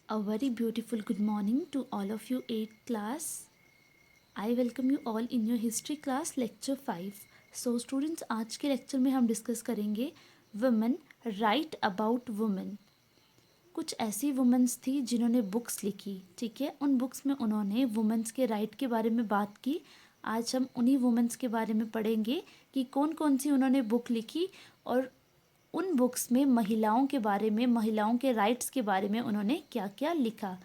A very beautiful good morning to all of you 8th class. I welcome you all in your history class lecture 5. So students, आज के lecture में हम discuss करेंगे women right about women. कुछ ऐसी women's थी जिन्होंने books लिखी, ठीक है. उन बुक्स में उन्होंने वुमेन्स के राइट के बारे में बात की. आज हम उन्हीं वुमेन्स के बारे में पढ़ेंगे कि कौन कौन सी उन्होंने बुक लिखी और उन बुक्स में महिलाओं के बारे में, महिलाओं के राइट्स के बारे में उन्होंने क्या क्या लिखा.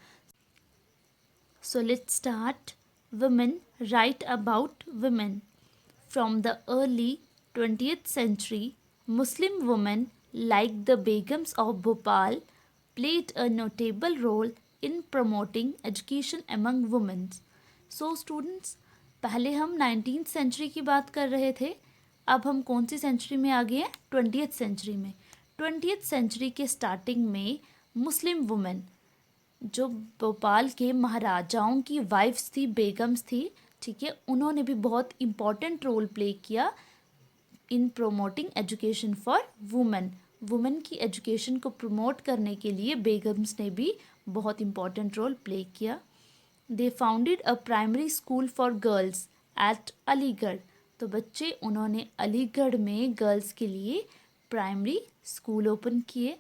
So let's start. Women write about women. From the early 20th century, Muslim women like the Begums of Bhopal played a notable role in promoting education among women. So students, पहले हम 19th century की बात कर रहे थे. अब हम कौन सी सेंचुरी में आ गए हैं? 20th सेंचुरी में. 20th सेंचुरी के स्टार्टिंग में मुस्लिम वुमेन जो भोपाल के महाराजाओं की वाइफ्स थी, बेगम्स थी, ठीक है, उन्होंने भी बहुत इम्पॉर्टेंट रोल प्ले किया इन promoting education for women. Women की एजुकेशन को प्रमोट करने के लिए बेगम्स ने भी बहुत इम्पॉर्टेंट रोल प्ले किया. They founded a primary school for girls at Aligarh. तो बच्चे, उन्होंने अलीगढ़ में गर्ल्स के लिए प्राइमरी स्कूल ओपन किए.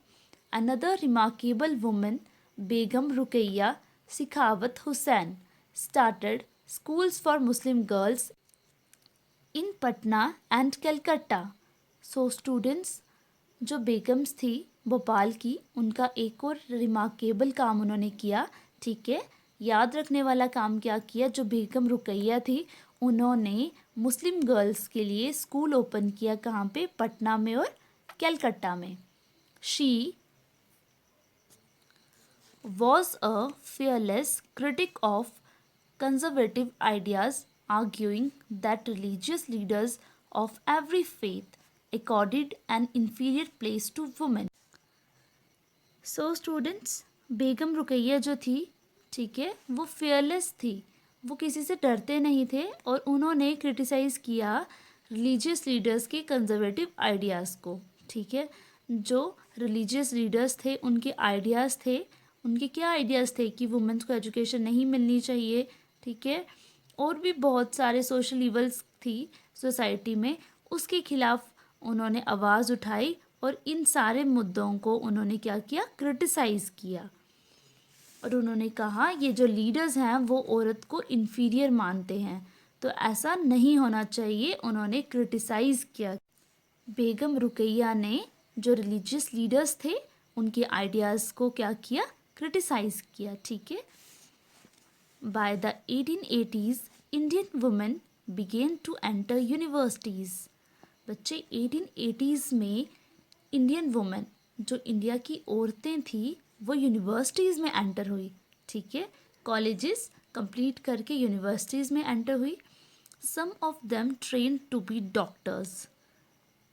Another remarkable women Begum Rukaiya Sakhawat Hussain started schools for Muslim girls in Patna and Calcutta. So students, जो बेगम्स थी भोपाल की, उनका एक और रिमार्केबल काम उन्होंने किया, ठीक है. याद रखने वाला काम क्या किया? जो बेगम रुकैया थी, उन्होंने मुस्लिम गर्ल्स के लिए स्कूल ओपन किया. कहाँ पे? पटना में और कलकत्ता में. She was a fearless critic of conservative ideas, arguing that religious leaders of every faith accorded an inferior place to women. So students, बेगम रुकैया जो थी, ठीक है, वो fearless थी. वो किसी से डरते नहीं थे और उन्होंने क्रिटिसाइज़ किया रिलीजियस लीडर्स के कंजर्वेटिव आइडियाज़ को, ठीक है. जो रिलीजियस लीडर्स थे, उनके आइडियाज़ थे, उनके क्या आइडियाज़ थे कि वुमेन्स को एजुकेशन नहीं मिलनी चाहिए, ठीक है, और भी बहुत सारे सोशल इवल्स थी सोसाइटी में, उसके खिलाफ उन्होंने आवाज़ उठाई और इन सारे मुद्दों को उन्होंने क्या किया? क्रिटिसाइज़ किया. और उन्होंने कहा ये जो लीडर्स हैं वो औरत को इन्फीरियर मानते हैं, तो ऐसा नहीं होना चाहिए. उन्होंने क्रिटिसाइज़ किया. बेगम रुकैया ने जो रिलीजियस लीडर्स थे उनके आइडियाज़ को क्या किया? क्रिटिसाइज़ किया, ठीक है. By the 1880s Indian women began to enter universities. बच्चे, 1880s में इंडियन वुमेन, जो इंडिया की औरतें थी, वो यूनिवर्सिटीज़ में एंटर हुई, ठीक है. कॉलेजेस कंप्लीट करके यूनिवर्सिटीज़ में एंटर हुई. Some of them train to be doctors.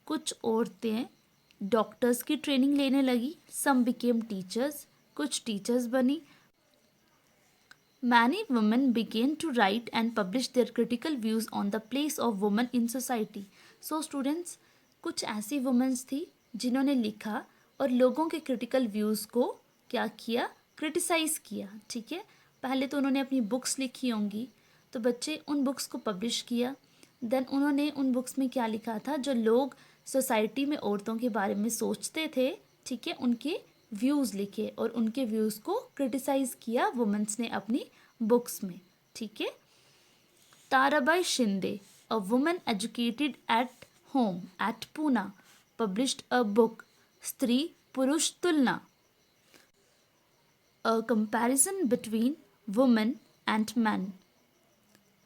कुछ औरतें डॉक्टर्स की ट्रेनिंग लेने लगी. सम बिकेम टीचर्स, कुछ टीचर्स बनी. Many women began to write and publish their critical views on the place of women in society. So students, कुछ ऐसी women's थी जिन्होंने लिखा और लोगों के क्रिटिकल व्यूज़ को क्या किया? क्रिटिसाइज़ किया, ठीक है. पहले तो उन्होंने अपनी बुक्स लिखी होंगी, तो बच्चे उन बुक्स को पब्लिश किया. देन उन्होंने उन बुक्स में क्या लिखा था? जो लोग सोसाइटी में औरतों के बारे में सोचते थे, ठीक है, उनके व्यूज़ लिखे और उनके व्यूज़ को क्रिटिसाइज़ किया वुमेन्स ने अपनी बुक्स में, ठीक है. Tarabai Shinde, a women educated at home at Poona, published a book Stri Purush Tulana, a comparison between women and man,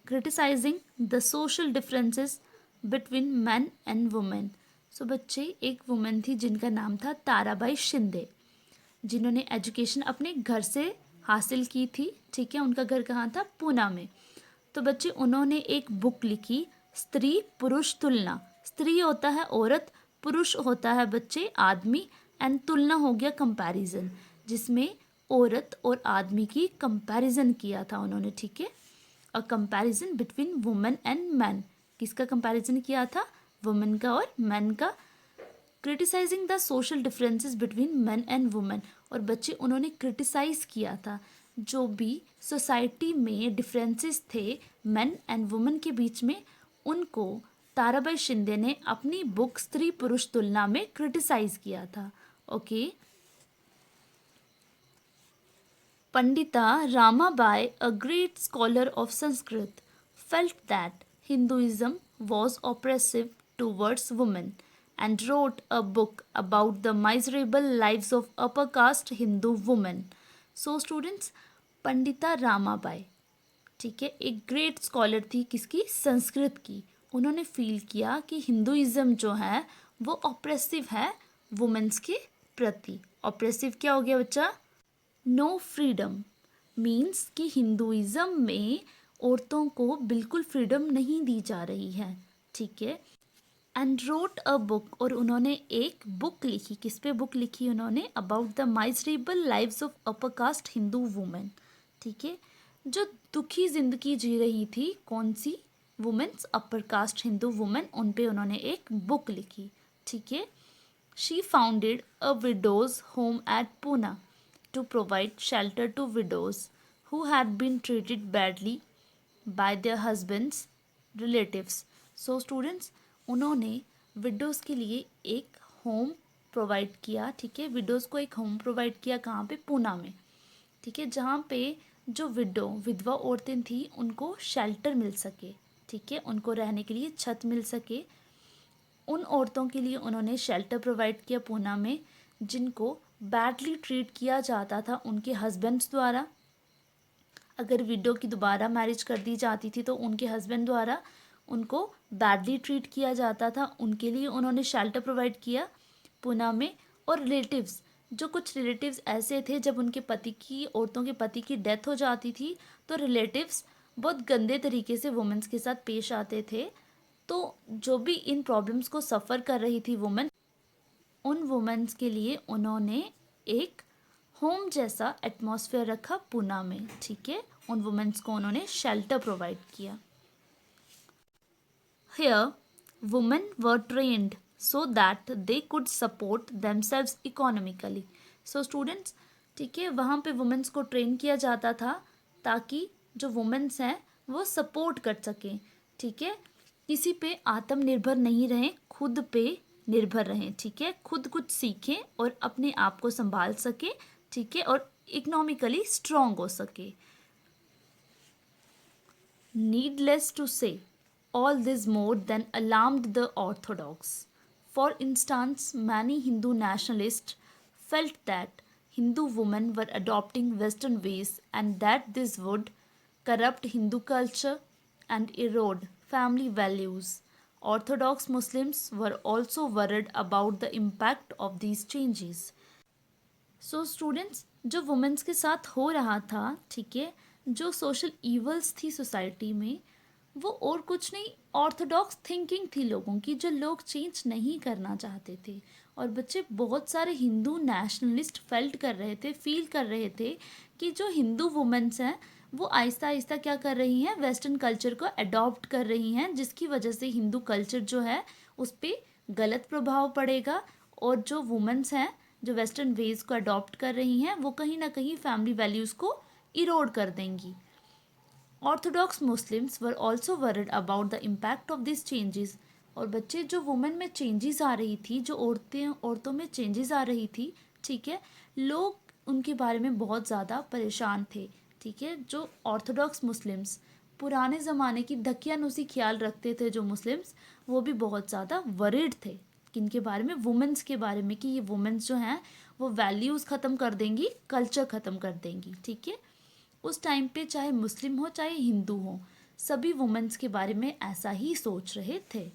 criticising the social differences between man and women. So बच्चे, एक वुमेन थी जिनका नाम था ताराबाई शिंदे, जिन्होंने एजुकेशन अपने घर से हासिल की थी, ठीक है. उनका घर कहाँ था? पूना में. तो बच्चे, उन्होंने एक बुक लिखी स्त्री पुरुष तुलना. स्त्री होता है औरत, पुरुष होता है बच्चे आदमी, एंड तुलना हो गया कंपैरिजन, जिसमें औरत और आदमी की कंपैरिजन किया था उन्होंने, ठीक है. A comparison between women and man. किसका कंपैरिजन किया था? वुमेन का और मैन का. Criticising the social differences between man and women. और बच्चे उन्होंने क्रिटिसाइज़ किया था जो भी सोसाइटी में डिफरेंसेस थे मेन एंड वुमेन के बीच में, उनको ताराबाई शिंदे ने अपनी बुक स्त्री पुरुष तुलना में क्रिटिसाइज़ किया था. Okay. Pandita Ramabai, a great scholar of Sanskrit, felt that Hinduism was oppressive towards women and wrote a book about the miserable lives of upper caste Hindu women. So students, Pandita Ramabai, ठीक है, एक great scholar थी किसकी, संस्कृत की. उन्होंने feel किया कि Hinduism जो है वो ऑप्रेसिव है वुमेन्स के प्रति. ऑप्रेसिव क्या हो गया बच्चा, नो फ्रीडम, मीन्स कि हिंदुइज्म में औरतों को बिल्कुल फ्रीडम नहीं दी जा रही है. ठीक है. एंड रोट अ बुक, और उन्होंने एक बुक लिखी. किस पे बुक लिखी उन्होंने, about the miserable lives of upper caste Hindu women. ठीक है, जो दुखी जिंदगी जी रही थी, कौन सी, women's upper caste Hindu women, उन पे उन्होंने एक बुक लिखी. ठीक है. She founded a widows home at Poona to provide shelter to widows who had been treated badly by their husbands relatives. So students, उन्होंने विडोज़ के लिए एक होम प्रोवाइड किया. ठीक है, विडोज़ को एक होम प्रोवाइड किया. कहाँ पे, पूना में. ठीक है, जहाँ पे जो विधवा औरतें थी उनको शेल्टर मिल सके. ठीक है, उनको रहने के लिए छत मिल सके. उन औरतों के लिए उन्होंने शेल्टर प्रोवाइड किया पूना में जिनको बैडली ट्रीट किया जाता था उनके हस्बैंड्स द्वारा. अगर विडो की दोबारा मैरिज कर दी जाती थी तो उनके हस्बैंड द्वारा उनको बैडली ट्रीट किया जाता था. उनके लिए उन्होंने शेल्टर प्रोवाइड किया पूना में. और रिलेटिव्स, जो कुछ रिलेटिव्स ऐसे थे जब उनके पति की, औरतों के पति की डेथ हो जाती थी तो रिलेटिव्स बहुत गंदे तरीके से वुमेन्स के साथ पेश आते थे. तो जो भी इन प्रॉब्लम्स को सफ़र कर रही थी वुमेन, उन वुमेन्स के लिए उन्होंने एक होम जैसा एटमॉस्फेयर रखा पूना में. ठीक है, उन वुमेन्स को उन्होंने शेल्टर प्रोवाइड किया. Here women were trend so that they could support themselves economically. So students, ठीक है, वहाँ पे वुमेन्स को ट्रेन किया जाता था ताकि जो वुमेन्स हैं वो सपोर्ट कर सकें. ठीक है, किसी पे आत्मनिर्भर नहीं रहें, खुद पे निर्भर रहें. ठीक है, खुद कुछ सीखें और अपने आप को संभाल सकें. ठीक है, और इकोनॉमिकली स्ट्रॉन्ग हो सके. नीडलेस टू से, all this more than alarmed the Orthodox. For instance, many Hindu nationalists felt that Hindu women were adopting Western ways and that this would corrupt Hindu culture and erode family values. Orthodox Muslims were also worried about the impact of these changes. So students, जो women's के साथ हो रहा था, ठीक है, जो social evils थी सोसाइटी में, वो और कुछ नहीं, ऑर्थोडॉक्स थिंकिंग थी लोगों की, जो लोग चेंज नहीं करना चाहते थे. और बच्चे, बहुत सारे हिंदू नेशनलिस्ट फील कर रहे थे कि जो हिंदू वुमेन्स हैं वो आहिस्ता आहिस्ता क्या कर रही हैं, वेस्टर्न कल्चर को अडॉप्ट कर रही हैं, जिसकी वजह से हिंदू कल्चर जो है उस पर गलत प्रभाव पड़ेगा. और जो वुमेन्स हैं जो वेस्टर्न वेज को अडॉप्ट कर रही हैं वो कहीं ना कहीं फैमिली वैल्यूज़ को इरोड कर देंगी. Orthodox Muslims were also worried about the impact of this changes. और बच्चे, जो वुमेन में चेंजेस आ रही थी, जो औरतों में चेंजेस आ रही थी, ठीक है, लोग उनके बारे में बहुत ज़्यादा परेशान थे. ठीक है, जो ऑर्थोडॉक्स मुस्लिम्स पुराने ज़माने की दकियानुसी ख्याल रखते थे, जो मुस्लिम्स, वो भी बहुत ज़्यादा वरीड थे. किनके बारे में, वुमेन्स के बारे में, कि ये वुमेन्स जो हैं वो वैल्यूज़ ख़त्म कर देंगी, कल्चर ख़त्म कर देंगी. ठीक है, उस टाइम पे चाहे मुस्लिम हो चाहे हिंदू हो, सभी वुमेन्स के बारे में ऐसा ही सोच रहे थे.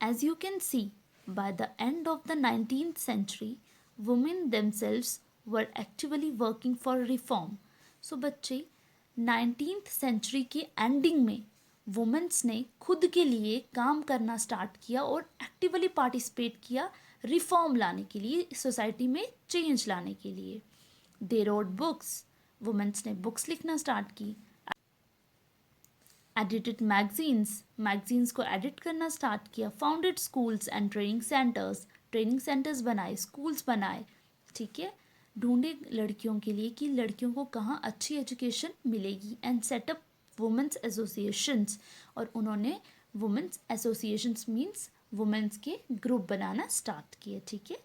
As you can see, by the end of the 19th century, women themselves were actively working for reform. So बच्चे, 19th century के एंडिंग में वुमेन्स ने खुद के लिए काम करना स्टार्ट किया और एक्टिवली पार्टिसिपेट किया रिफॉर्म लाने के लिए, सोसाइटी में चेंज लाने के लिए. दे रोड बुक्स, वुमेन्स ने बुक्स लिखना स्टार्ट की. एडिटेड मैगजीन्स को एडिट करना स्टार्ट किया. Founded schools and training centres बनाए, स्कूल्स बनाए. ठीक है, ढूंढे लड़कियों के लिए कि लड़कियों को कहाँ अच्छी एजुकेशन मिलेगी, एंड सेटअप वुमेंस एसोसिएशंस, और उन्होंने वुमेंस एसोसिएशंस मीन्स वुमेंस के ग्रुप बनाना स्टार्ट किए, ठीक है.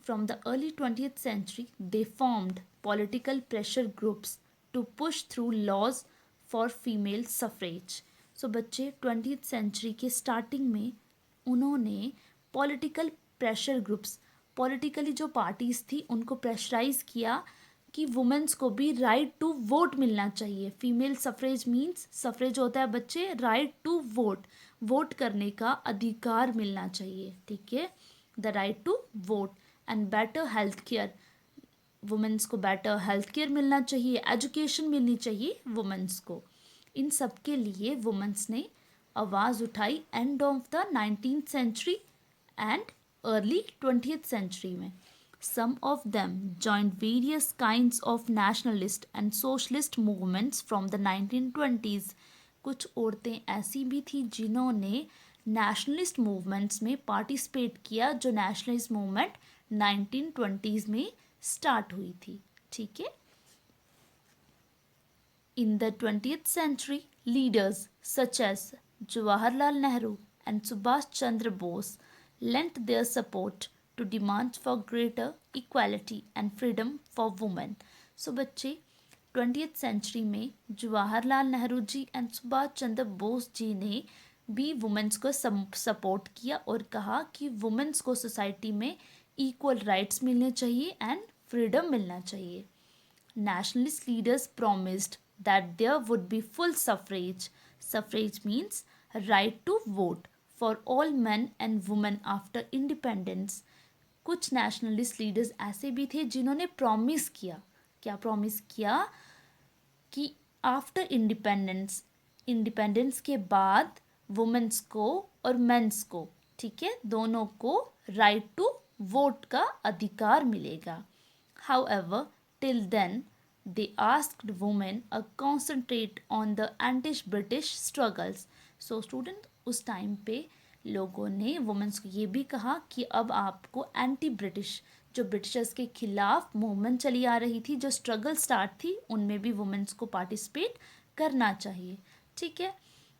From the early 20th century, they formed political pressure groups to push through laws for female suffrage. So बच्चे 20th century के starting में उन्होंने political pressure groups, politically जो parties थी उनको pressurize किया कि वुमेंस को भी राइट टू वोट मिलना चाहिए. फीमेल सफरेज मीन्स, सफरेज होता है बच्चे राइट टू वोट, वोट करने का अधिकार मिलना चाहिए, ठीक है, the right to vote. And better health care, women's को बेटर हेल्थ केयर मिलना चाहिए, एजुकेशन मिलनी चाहिए वुमेंस को. इन सब के लिए वुमेंस ने आवाज़ उठाई end of the 19th century and early 20th century में. Some of them joined various kinds of nationalist and socialist movements from the 1920s. कुछ औरतें ऐसी भी थी जिन्होंने नेशनलिस्ट मूवमेंट्स में पार्टिसिपेट किया, जो नेशनलिस्ट मूवमेंट 1920s में स्टार्ट हुई थी, ठीक है. In the 20th century, leaders such as Jawaharlal Nehru and Subhash Chandra Bose lent their support to demands for greater equality and freedom for women. So बच्चे 20th century में Jawaharlal Nehru ji and Subhash Chandra Bose ji ने भी women's को support किया और कहा कि women's को सोसाइटी में इक्वल राइट्स मिलने चाहिए एंड फ्रीडम मिलना चाहिए. Nationalist leaders promised that there would be full suffrage. Suffrage means right to vote for all men and women after independence. कुछ नेशनलिस्ट लीडर्स ऐसे भी थे जिन्होंने प्रॉमिस किया, क्या प्रॉमिस किया, कि आफ्टर इंडिपेंडेंस, इंडिपेंडेंस के बाद वुमेन्स को और मेंस को, ठीक है, दोनों को राइट टू वोट का अधिकार मिलेगा. However till then they asked women to concentrate on the anti-British struggles. So student, उस टाइम पे लोगों ने वुमेन्स को ये भी कहा कि अब आपको एंटी ब्रिटिश, जो ब्रिटिशर्स के खिलाफ मूवमेंट चली आ रही थी, जो स्ट्रगल स्टार्ट थी, उनमें भी वुमेन्स को पार्टिसिपेट करना चाहिए, ठीक है.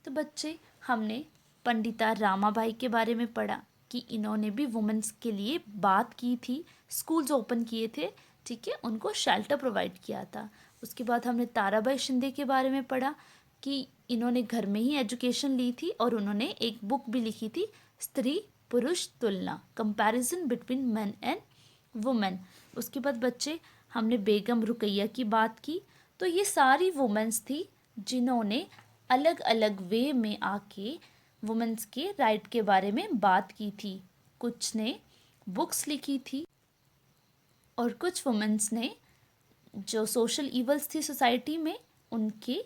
तो बच्चे हमने पंडिता रामाबाई के बारे में पढ़ा कि इन्होंने भी वुमेन्स के लिए बात की थी, स्कूल्स ओपन किए थे, ठीक है, उनको शेल्टर प्रोवाइड किया था. उसके बाद हमने ताराबाई शिंदे के बारे में पढ़ा कि इन्होंने घर में ही एजुकेशन ली थी और उन्होंने एक बुक भी लिखी थी, स्त्री पुरुष तुलना, comparison between main and women. उसके बाद बच्चे हमने बेगम रुकैया की बात की. तो ये सारी वुमेन्स थी जिन्होंने अलग अलग वे में आके वुमेन्स के राइट के बारे में बात की थी. कुछ ने बुक्स लिखी थी और कुछ वुमेन्स ने जो सोशल इवल्स थी सोसाइटी में उनके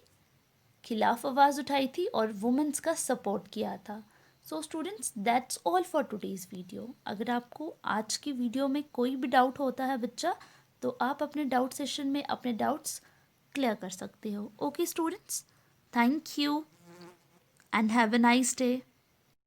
खिलाफ आवाज़ उठाई थी और वुमेन्स का सपोर्ट किया था. So students, that's all for today's video. अगर आपको आज की वीडियो में कोई भी डाउट होता है बच्चा, तो आप अपने डाउट सेशन में अपने डाउट्स क्लियर कर सकते हो. Okay students, thank you and have a nice day.